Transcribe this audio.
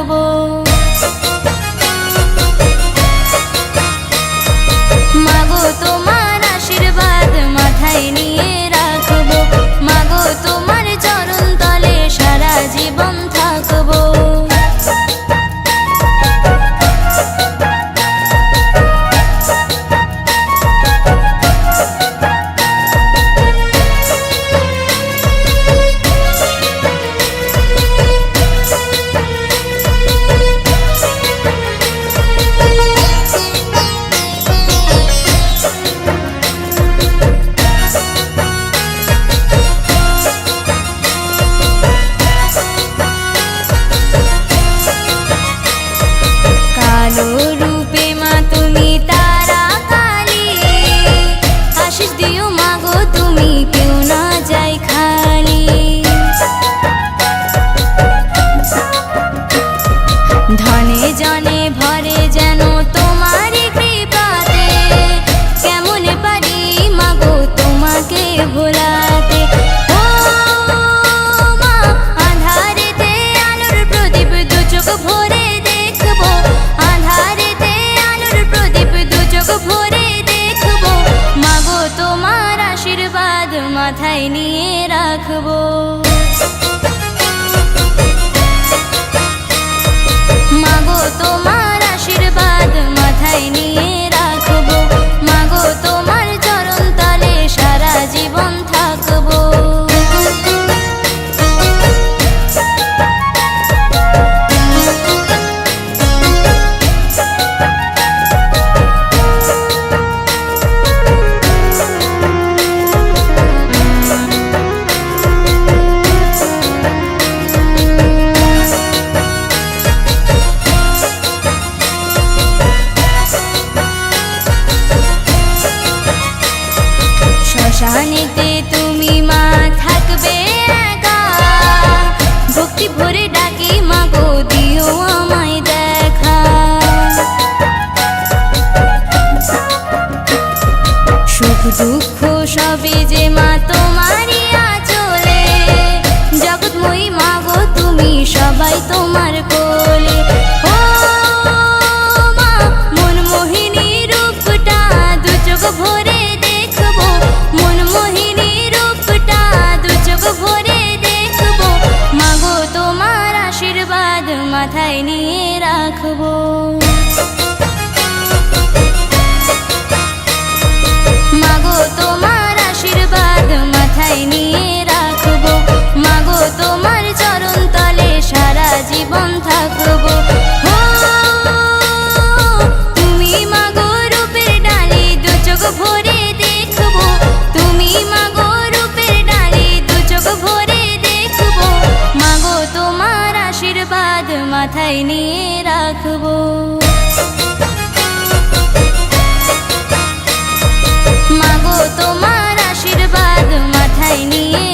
রাখবো। মাগো তোমার আশীর্বাদ মাথায় নিয়ে রাখবো, মাগো তোমার চরণ তলে সারা জীবন থাকবো। কালো রূপে মা তুমি তারা কালী, আশীষ দিও মাগো তুমি কেউ না যাই খালি। ধনে জনে ভরে যেন তোমারই কৃপাতে, কেমন পারি মাগো তোমাকে ভোলাতে। ও মা আঁধারেতে আলোর প্রদীপ দু চোখ ভরে দেখবো, আঁধারেতে আলোর প্রদীপ দু চোখ ভরে দেখবো। মাগো তোমার আশীর্বাদ মাথায় নিয়ে রাখবো। মাগো তোমার আশীর্বাদ মাথায় নিয়ে রাখবো, মাগো তোমার চরণ তলে সারা জীবন থাকবো। শ্মশানেতে তুমি মা থাকবে একা, ভক্তি ভরে ডাকি মাগো দিও আমায় দেখা। সুখ দুঃখ সবে যে মা তোমারই আঁচলে, জগৎময়ী মাগো তুমি সবাই তোমার কোলে। ও মা মনমোহিনী রূপটা দু চোখ ভরে দেখবো, মনমোহিনী রূপটা দু চোখ ভরে দেখবো। মাগো তোমার আশীর্বাদ মাথায় নিয়ে রাখবো। মাগো তোমার আশীর্বাদ মাথায় নিয়ে রাখবো, মাগো তোমার চরণ তলে সারা জীবন থাকবো। ও তুমি মাগো রূপের ডালি দু চোখ ভরে দেখবো, তুমি মাগো রূপের ডালি দু চোখ ভরে দেখবো। মাগো তোমার আশীর্বাদ মাথায় নিয়ে রাখবো। মাগো তোমার আশীর্বাদ মাথায় নিয়ে